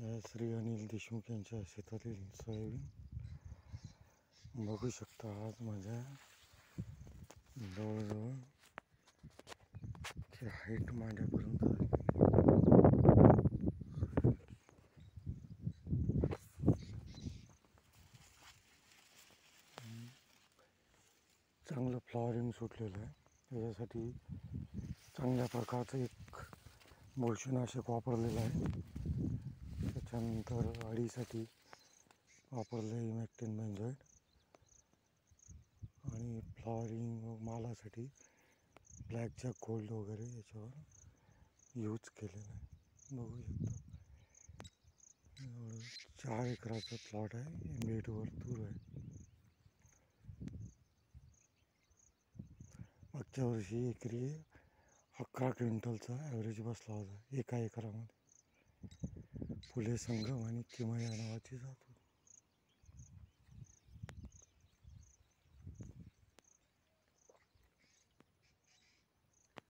श्री अनिल देशमुख यांच्या शेतातील सोयाबीन बघू शकता. आज माझ्या जवळजवळ हाईट माझ्यापर्यंत आली. चांगलं फ्लॉवरिंग सुटलेलं आहे. त्याच्यासाठी चांगल्या प्रकारचं एक बुरशीनाशक वापरलेलं आहे. त्याच्यानंतर अळीसाठी वापरलं आहे इमॅक्टिन बेंझोएट आणि फ्लॉवरिंग व मालासाठी ब्लॅक जॅक गोल्ड वगैरे याच्यावर यूज केलेलं आहे. बघू शकता 4 एकराचा प्लॉट आहे. बेडवर तूर आहे. मागच्या वर्षी एकरी 11 क्विंटलचा ॲव्हरेज बसला होता एका एकरामध्ये. फुले संगम आणि किमया नावाची जात होती.